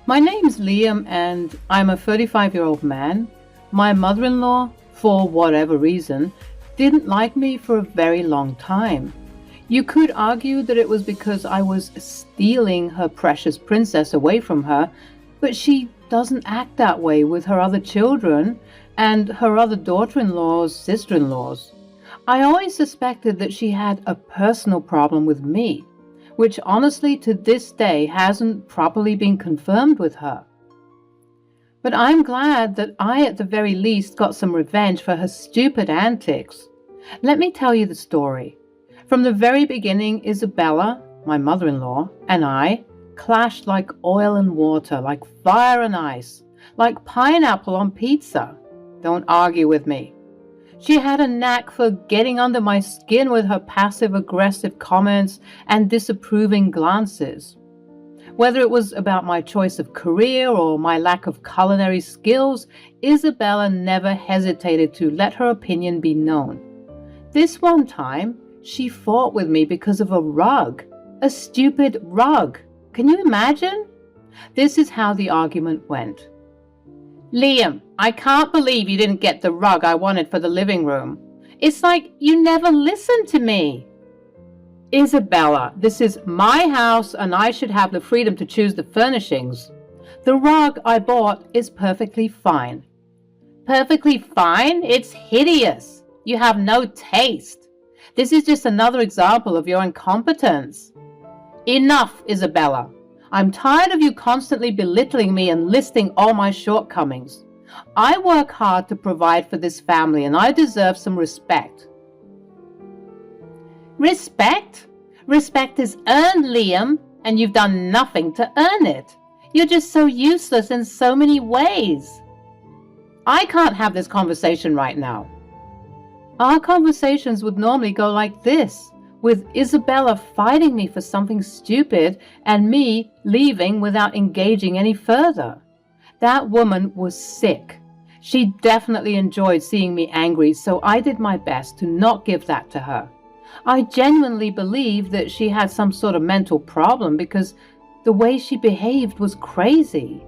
My name's Liam and I'm a 35-year-old man. My mother-in-law, for whatever reason, didn't like me for a very long time. You could argue that it was because I was stealing her precious princess away from her, but she doesn't act that way with her other children and her other daughter-in-laws, sister-in-laws. I always suspected that she had a personal problem with me, which honestly to this day hasn't properly been confirmed with her. But I'm glad that I at the very least got some revenge for her stupid antics. Let me tell you the story. From the very beginning, Isabella, my mother-in-law, and I clashed like oil and water, like fire and ice, like pineapple on pizza. Don't argue with me. She had a knack for getting under my skin with her passive-aggressive comments and disapproving glances. Whether it was about my choice of career or my lack of culinary skills, Isabella never hesitated to let her opinion be known. This one time, she fought with me because of a rug. A stupid rug. Can you imagine? This is how the argument went. Liam, I can't believe you didn't get the rug I wanted for the living room. It's like you never listened to me. Isabella, this is my house and I should have the freedom to choose the furnishings. The rug I bought is perfectly fine. Perfectly fine? It's hideous. You have no taste. This is just another example of your incompetence. Enough, Isabella. I'm tired of you constantly belittling me and listing all my shortcomings. I work hard to provide for this family and I deserve some respect. Respect? Respect is earned, Liam, and you've done nothing to earn it. You're just so useless in so many ways. I can't have this conversation right now. Our conversations would normally go like this, with Isabella fighting me for something stupid and me leaving without engaging any further. That woman was sick. She definitely enjoyed seeing me angry, so I did my best to not give that to her. I genuinely believed that she had some sort of mental problem because the way she behaved was crazy.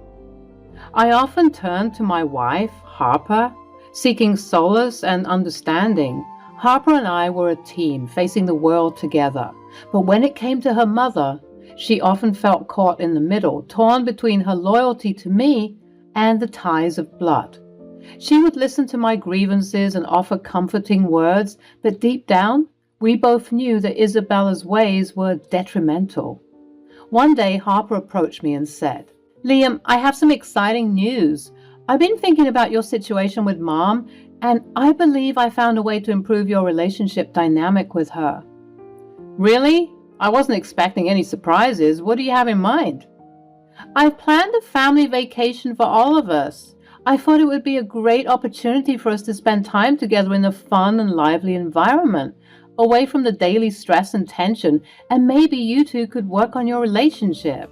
I often turned to my wife, Harper, seeking solace and understanding. Harper and I were a team facing the world together, but when it came to her mother, she often felt caught in the middle, torn between her loyalty to me and the ties of blood. She would listen to my grievances and offer comforting words, but deep down, we both knew that Isabella's ways were detrimental. One day, Harper approached me and said, Liam, I have some exciting news. I've been thinking about your situation with Mom, and I believe I found a way to improve your relationship dynamic with her. Really? I wasn't expecting any surprises. What do you have in mind? I've planned a family vacation for all of us. I thought it would be a great opportunity for us to spend time together in a fun and lively environment, away from the daily stress and tension, and maybe you two could work on your relationship.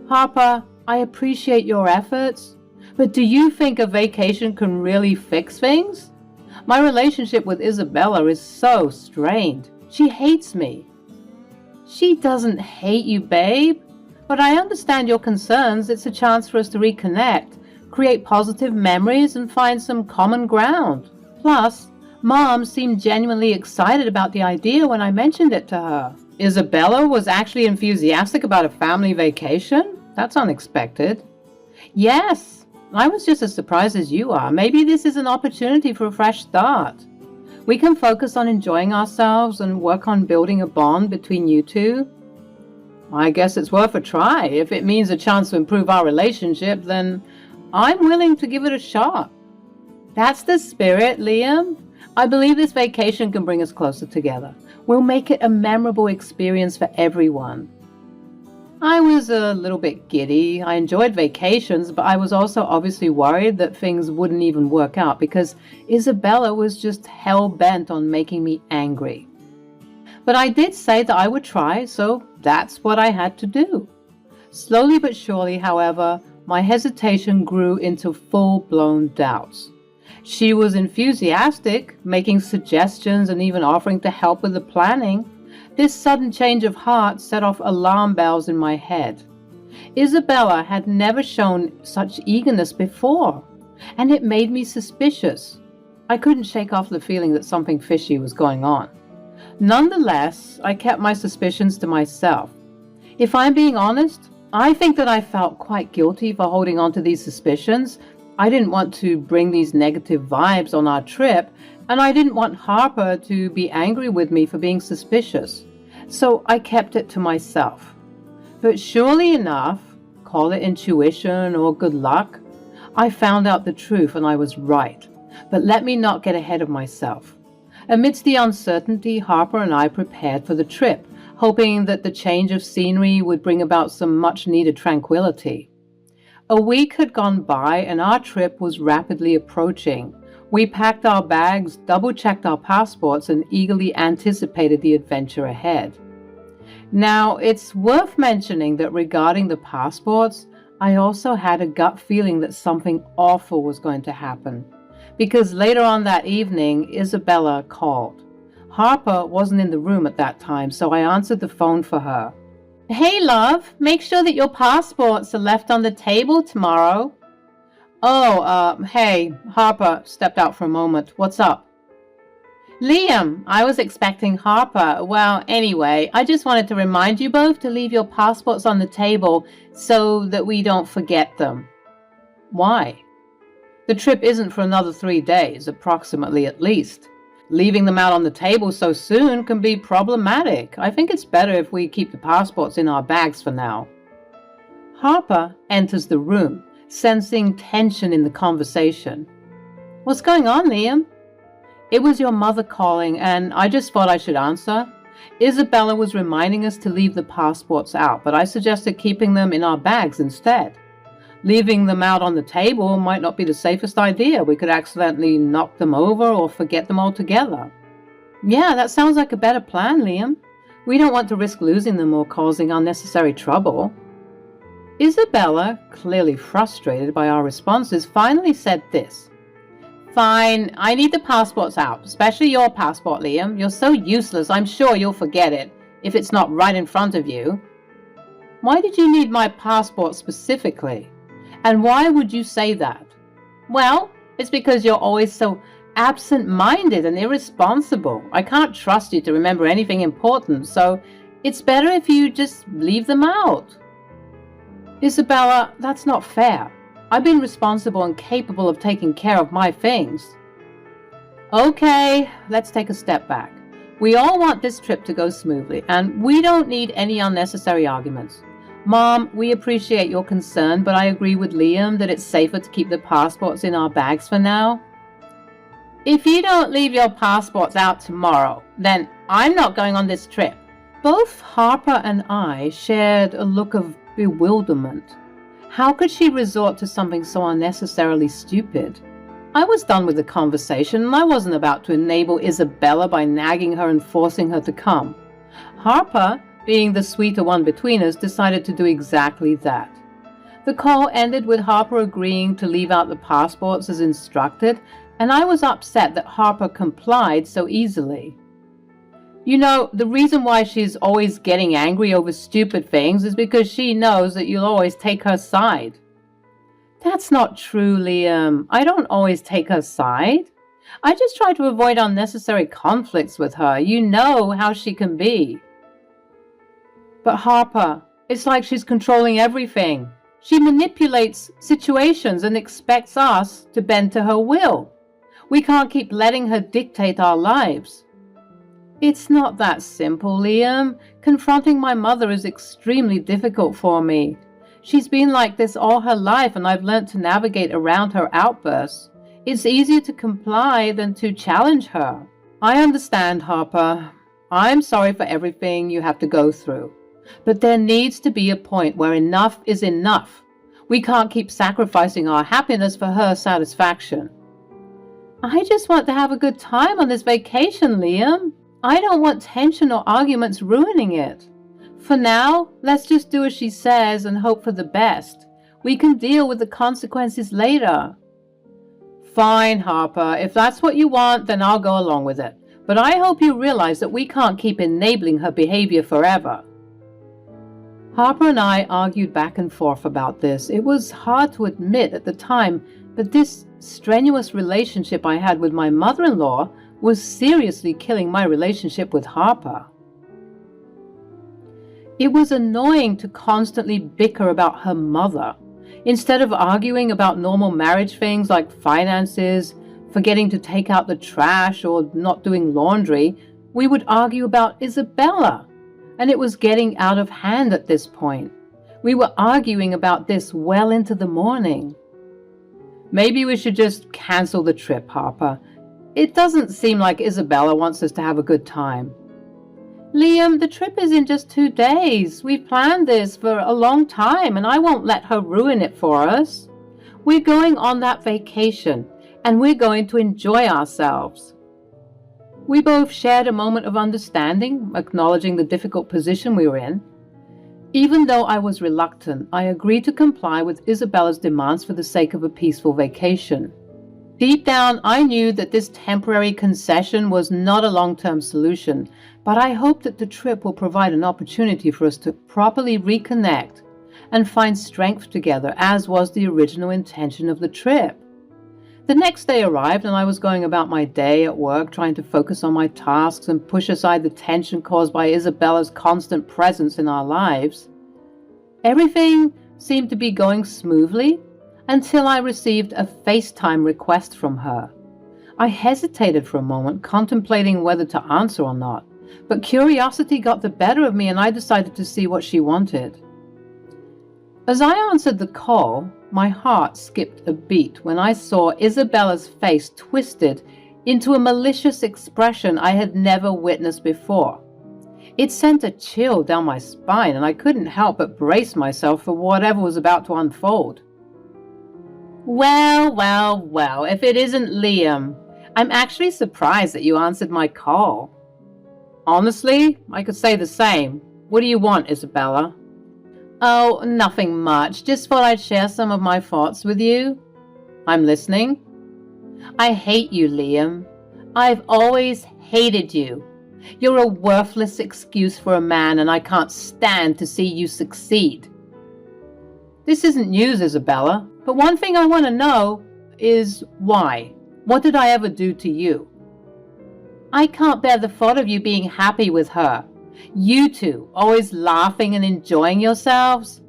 Harper, I appreciate your efforts, but do you think a vacation can really fix things? My relationship with Isabella is so strained. She hates me. She doesn't hate you, babe, but I understand your concerns. It's a chance for us to reconnect, create positive memories, and find some common ground. Plus, Mom seemed genuinely excited about the idea when I mentioned it to her. Isabella was actually enthusiastic about a family vacation? That's unexpected. Yes, I was just as surprised as you are. Maybe this is an opportunity for a fresh start. We can focus on enjoying ourselves and work on building a bond between you two. I guess it's worth a try. If it means a chance to improve our relationship, then I'm willing to give it a shot. That's the spirit, Liam. I believe this vacation can bring us closer together. We'll make it a memorable experience for everyone. I was a little bit giddy. I enjoyed vacations, but I was also obviously worried that things wouldn't even work out because Isabella was just hell-bent on making me angry. But I did say that I would try, so that's what I had to do. Slowly but surely, however, my hesitation grew into full-blown doubts. She was enthusiastic, making suggestions and even offering to help with the planning. This sudden change of heart set off alarm bells in my head. Isabella had never shown such eagerness before, and it made me suspicious. I couldn't shake off the feeling that something fishy was going on. Nonetheless, I kept my suspicions to myself. If I'm being honest, I think that I felt quite guilty for holding on to these suspicions. I didn't want to bring these negative vibes on our trip, and I didn't want Harper to be angry with me for being suspicious. So I kept it to myself. But surely enough, call it intuition or good luck, I found out the truth and I was right. But let me not get ahead of myself. Amidst the uncertainty, Harper and I prepared for the trip, hoping that the change of scenery would bring about some much-needed tranquility. A week had gone by and our trip was rapidly approaching. We packed our bags, double-checked our passports, and eagerly anticipated the adventure ahead. Now, it's worth mentioning that regarding the passports, I also had a gut feeling that something awful was going to happen. Because later on that evening, Isabella called. Harper wasn't in the room at that time, so I answered the phone for her. "Hey, love, make sure that your passports are left on the table tomorrow." Hey, Harper stepped out for a moment. "What's up?" "Liam, I was expecting Harper. Well, anyway, I just wanted to remind you both to leave your passports on the table so that we don't forget them." "Why?" "The trip isn't for another 3 days, approximately at least. Leaving them out on the table so soon can be problematic. I think it's better if we keep the passports in our bags for now." Harper enters the room, sensing tension in the conversation. "What's going on, Liam?" "It was your mother calling, and I just thought I should answer. Isabella was reminding us to leave the passports out, but I suggested keeping them in our bags instead. Leaving them out on the table might not be the safest idea. We could accidentally knock them over or forget them altogether." "Yeah, that sounds like a better plan, Liam. We don't want to risk losing them or causing unnecessary trouble." Isabella, clearly frustrated by our responses, finally said this. "Fine, I need the passports out, especially your passport, Liam. You're so useless, I'm sure you'll forget it, if it's not right in front of you." "Why did you need my passport specifically? And why would you say that?" "Well, it's because you're always so absent-minded and irresponsible. I can't trust you to remember anything important, so it's better if you just leave them out." "Isabella, that's not fair. I've been responsible and capable of taking care of my things." "Okay, let's take a step back. We all want this trip to go smoothly, and we don't need any unnecessary arguments. Mom, we appreciate your concern, but I agree with Liam that it's safer to keep the passports in our bags for now." "If you don't leave your passports out tomorrow, then I'm not going on this trip." Both Harper and I shared a look of bewilderment. How could she resort to something so unnecessarily stupid? I was done with the conversation, and I wasn't about to enable Isabella by nagging her and forcing her to come. Harper, being the sweeter one between us, decided to do exactly that. The call ended with Harper agreeing to leave out the passports as instructed, and I was upset that Harper complied so easily. You know, the reason why she's always getting angry over stupid things is because she knows that you'll always take her side. That's not true, Liam. I don't always take her side. I just try to avoid unnecessary conflicts with her. You know how she can be. But Harper, it's like she's controlling everything. She manipulates situations and expects us to bend to her will. We can't keep letting her dictate our lives. It's not that simple, Liam. Confronting my mother is extremely difficult for me. She's been like this all her life, and I've learned to navigate around her outbursts. It's easier to comply than to challenge her. I understand, Harper. I'm sorry for everything you have to go through. But there needs to be a point where enough is enough. We can't keep sacrificing our happiness for her satisfaction. I just want to have a good time on this vacation, Liam. I don't want tension or arguments ruining it. For now, let's just do as she says and hope for the best. We can deal with the consequences later. Fine, Harper. If that's what you want, then I'll go along with it. But I hope you realize that we can't keep enabling her behavior forever. Harper and I argued back and forth about this. It was hard to admit at the time, but this strenuous relationship I had with my mother-in-law was seriously killing my relationship with Harper. It was annoying to constantly bicker about her mother. Instead of arguing about normal marriage things like finances, forgetting to take out the trash, or not doing laundry, we would argue about Isabella. And it was getting out of hand at this point. We were arguing about this well into the morning. Maybe we should just cancel the trip, Harper. It doesn't seem like Isabella wants us to have a good time. Liam, the trip is in just 2 days. We've planned this for a long time, and I won't let her ruin it for us. We're going on that vacation, and we're going to enjoy ourselves. We both shared a moment of understanding, acknowledging the difficult position we were in. Even though I was reluctant, I agreed to comply with Isabella's demands for the sake of a peaceful vacation. Deep down, I knew that this temporary concession was not a long-term solution, but I hoped that the trip will provide an opportunity for us to properly reconnect and find strength together, as was the original intention of the trip. The next day arrived, and I was going about my day at work, trying to focus on my tasks and push aside the tension caused by Isabella's constant presence in our lives. Everything seemed to be going smoothly until I received a FaceTime request from her. I hesitated for a moment, contemplating whether to answer or not, but curiosity got the better of me, and I decided to see what she wanted. As I answered the call, my heart skipped a beat when I saw Isabella's face twisted into a malicious expression I had never witnessed before. It sent a chill down my spine, and I couldn't help but brace myself for whatever was about to unfold. Well, if it isn't Liam. I'm actually surprised that you answered my call. Honestly, I could say the same. What do you want, Isabella? Oh, nothing much. Just thought I'd share some of my thoughts with you. I'm listening. I hate you, Liam. I've always hated you. You're a worthless excuse for a man, and I can't stand to see you succeed. This isn't news, Isabella, but one thing I want to know is why. What did I ever do to you? I can't bear the thought of you being happy with her. You two, always laughing and enjoying yourselves.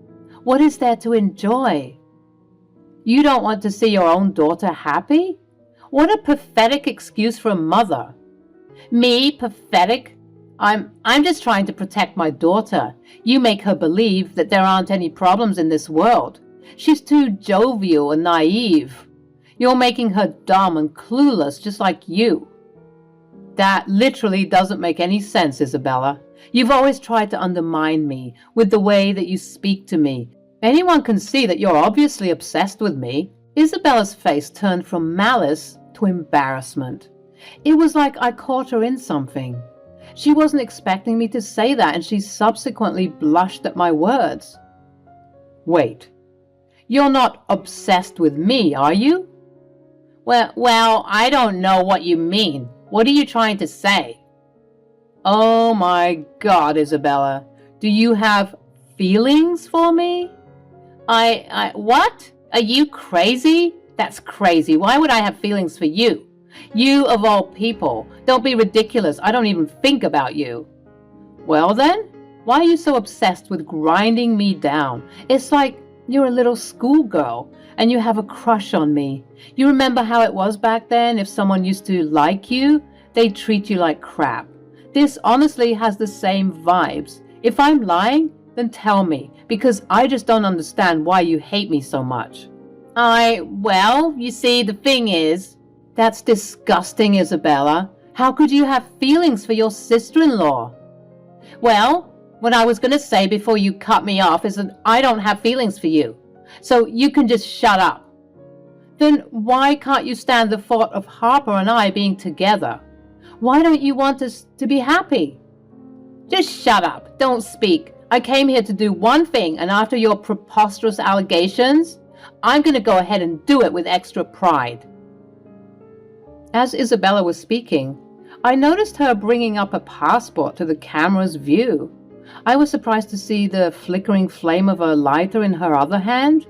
What is there to enjoy? You don't want to see your own daughter happy? What a pathetic excuse for a mother. Me, pathetic? I'm just trying to protect my daughter. You make her believe that there aren't any problems in this world. She's too jovial and naive. You're making her dumb and clueless, just like you. That literally doesn't make any sense, Isabella. You've always tried to undermine me with the way that you speak to me. Anyone can see that you're obviously obsessed with me. Isabella's face turned from malice to embarrassment. It was like I caught her in something. She wasn't expecting me to say that, and she subsequently blushed at my words. Wait, you're not obsessed with me, are you? Well, I don't know what you mean. What are you trying to say? Oh my God, Isabella. Do you have feelings for me? What? Are you crazy? That's crazy. Why would I have feelings for you? You of all people. Don't be ridiculous. I don't even think about you. Well then, why are you so obsessed with grinding me down? It's like you're a little schoolgirl and you have a crush on me. You remember how it was back then? If someone used to like you, they'd treat you like crap. This honestly has the same vibes. If I'm lying, then tell me, because I just don't understand why you hate me so much. Well, you see, the thing is, that's disgusting, Isabella. How could you have feelings for your sister-in-law? Well, what I was going to say before you cut me off is that I don't have feelings for you. So you can just shut up. Then why can't you stand the thought of Harper and I being together? Why don't you want us to be happy? Just shut up. Don't speak. I came here to do one thing, and after your preposterous allegations, I'm going to go ahead and do it with extra pride. As Isabella was speaking, I noticed her bringing up a passport to the camera's view. I was surprised to see the flickering flame of a lighter in her other hand.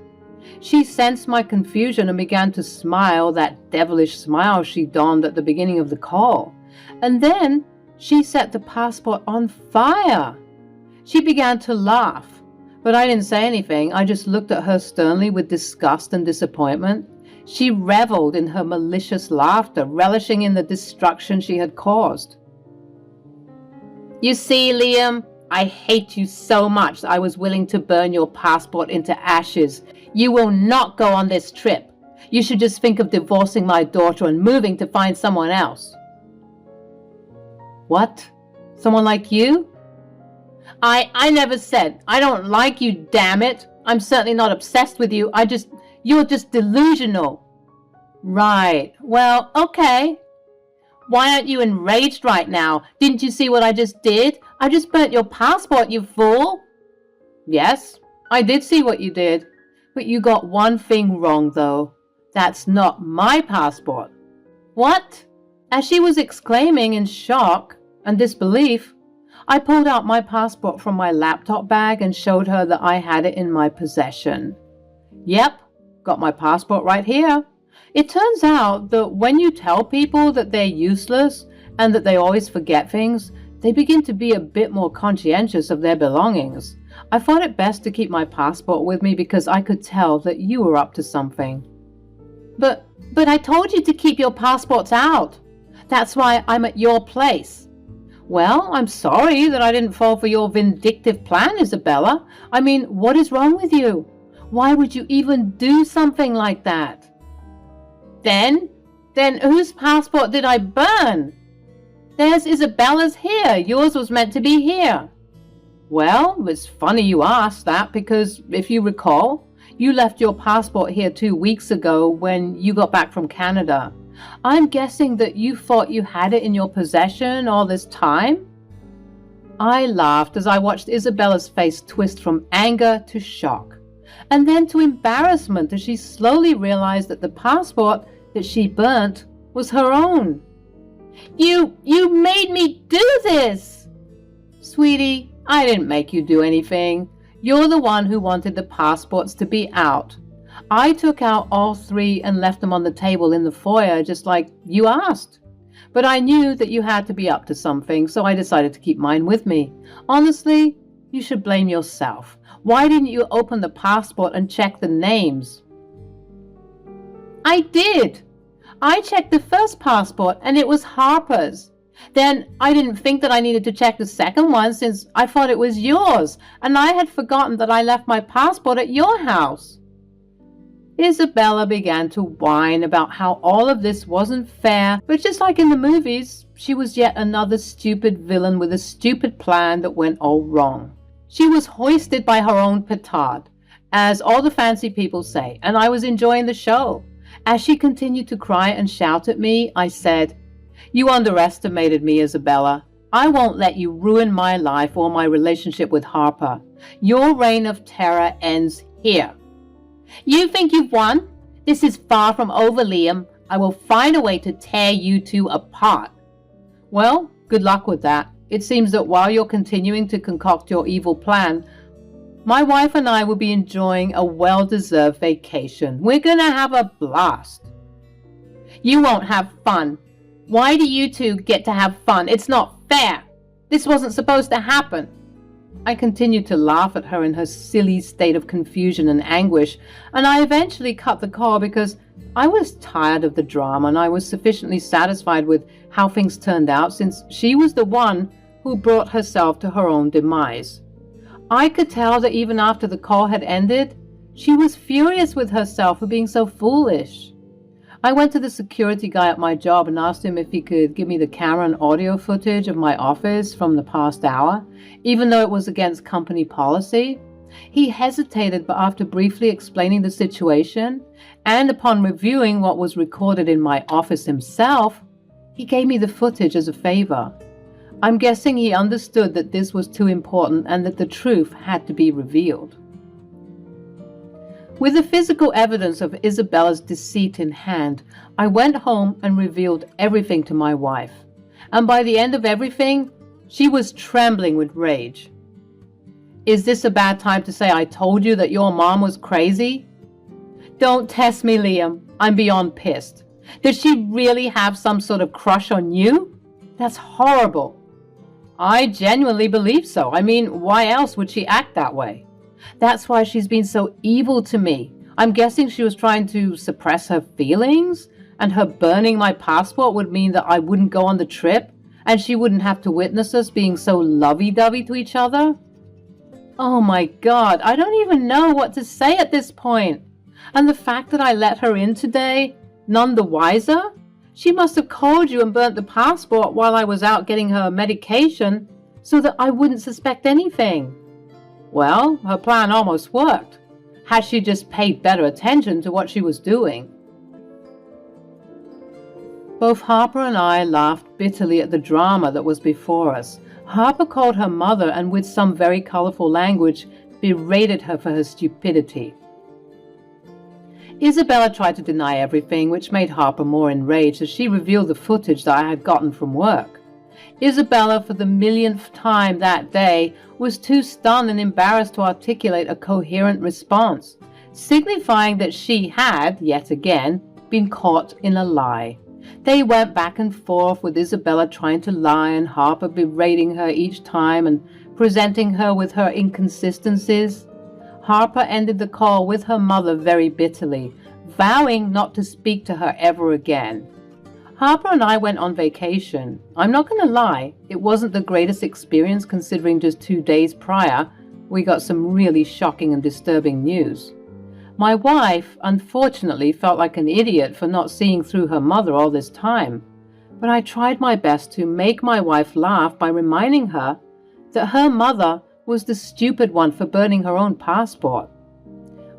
She sensed my confusion and began to smile, that devilish smile she donned at the beginning of the call. And then she set the passport on fire. She began to laugh, but I didn't say anything. I just looked at her sternly with disgust and disappointment. She reveled in her malicious laughter, relishing in the destruction she had caused. You see, Liam, I hate you so much that I was willing to burn your passport into ashes. You will not go on this trip. You should just think of divorcing my daughter and moving to find someone else. What? Someone like you? I never said. I don't like you, damn it. I'm certainly not obsessed with you. You're just delusional. Right. Well, okay. Why aren't you enraged right now? Didn't you see what I just did? I just burnt your passport, you fool. Yes, I did see what you did. But you got one thing wrong, though. That's not my passport. What? As she was exclaiming in shock and disbelief, I pulled out my passport from my laptop bag and showed her that I had it in my possession. Yep, got my passport right here. It turns out that when you tell people that they're useless and that they always forget things, they begin to be a bit more conscientious of their belongings. I thought it best to keep my passport with me because I could tell that you were up to something. But I told you to keep your passports out. That's why I'm at your place. Well, I'm sorry that I didn't fall for your vindictive plan, Isabella. I mean, what is wrong with you? Why would you even do something like that? Then whose passport did I burn? There's Isabella's here. Yours was meant to be here. Well, it's funny you asked that because if you recall, you left your passport here 2 weeks ago when you got back from Canada. I'm guessing that you thought you had it in your possession all this time? I laughed as I watched Isabella's face twist from anger to shock, and then to embarrassment as she slowly realized that the passport that she burnt was her own. You made me do this! Sweetie, I didn't make you do anything. You're the one who wanted the passports to be out. I took out all 3 and left them on the table in the foyer just like you asked. But I knew that you had to be up to something, so I decided to keep mine with me. Honestly, you should blame yourself. Why didn't you open the passport and check the names? I did. I checked the first passport and it was Harper's. Then I didn't think that I needed to check the second one since I thought it was yours, and I had forgotten that I left my passport at your house. Isabella began to whine about how all of this wasn't fair, but just like in the movies, she was yet another stupid villain with a stupid plan that went all wrong. She was hoisted by her own petard, as all the fancy people say, and I was enjoying the show. As she continued to cry and shout at me, I said, "You underestimated me, Isabella. I won't let you ruin my life or my relationship with Harper. Your reign of terror ends here." "You think you've won? This is far from over, Liam. I will find a way to tear you two apart." "Well, good luck with that. It seems that while you're continuing to concoct your evil plan, my wife and I will be enjoying a well-deserved vacation. We're going to have a blast." "You won't have fun. Why do you two get to have fun? It's not fair. This wasn't supposed to happen." I continued to laugh at her in her silly state of confusion and anguish, and I eventually cut the call because I was tired of the drama and I was sufficiently satisfied with how things turned out since she was the one who brought herself to her own demise. I could tell that even after the call had ended, she was furious with herself for being so foolish. I went to the security guy at my job and asked him if he could give me the camera and audio footage of my office from the past hour, even though it was against company policy. He hesitated, but after briefly explaining the situation, and upon reviewing what was recorded in my office himself, he gave me the footage as a favor. I'm guessing he understood that this was too important and that the truth had to be revealed. With the physical evidence of Isabella's deceit in hand, I went home and revealed everything to my wife. And by the end of everything, she was trembling with rage. Is this a bad time to say I told you that your mom was crazy? Don't test me, Liam. I'm beyond pissed. Did she really have some sort of crush on you? That's horrible. I genuinely believe so. I mean, why else would she act that way? That's why she's been so evil to me. I'm guessing she was trying to suppress her feelings, and her burning my passport would mean that I wouldn't go on the trip, and she wouldn't have to witness us being so lovey-dovey to each other. Oh my God, I don't even know what to say at this point. And the fact that I let her in today, none the wiser? She must have called you and burnt the passport while I was out getting her medication so that I wouldn't suspect anything. Well, her plan almost worked. Had she just paid better attention to what she was doing. Both Harper and I laughed bitterly at the drama that was before us. Harper called her mother and with some very colorful language berated her for her stupidity. Isabella tried to deny everything, which made Harper more enraged as she revealed the footage that I had gotten from work. Isabella, for the millionth time that day, was too stunned and embarrassed to articulate a coherent response, signifying that she had, yet again, been caught in a lie. They went back and forth with Isabella trying to lie and Harper berating her each time and presenting her with her inconsistencies. Harper ended the call with her mother very bitterly, vowing not to speak to her ever again. Harper and I went on vacation. I'm not going to lie, it wasn't the greatest experience considering just 2 days prior we got some really shocking and disturbing news. My wife, unfortunately, felt like an idiot for not seeing through her mother all this time, but I tried my best to make my wife laugh by reminding her that her mother was the stupid one for burning her own passport.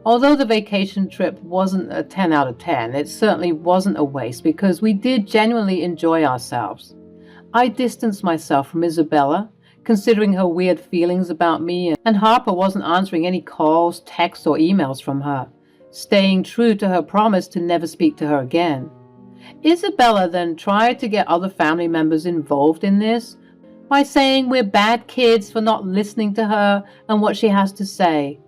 Although the vacation trip wasn't a 10 out of 10, it certainly wasn't a waste because we did genuinely enjoy ourselves. I distanced myself from Isabella, considering her weird feelings about me, and Harper wasn't answering any calls, texts, or emails from her, staying true to her promise to never speak to her again. Isabella then tried to get other family members involved in this by saying we're bad kids for not listening to her and what she has to say.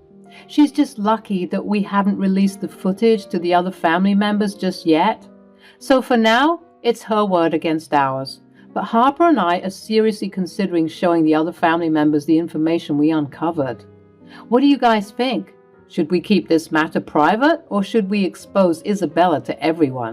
She's just lucky that we haven't released the footage to the other family members just yet. So for now, it's her word against ours. But Harper and I are seriously considering showing the other family members the information we uncovered. What do you guys think? Should we keep this matter private or should we expose Isabella to everyone?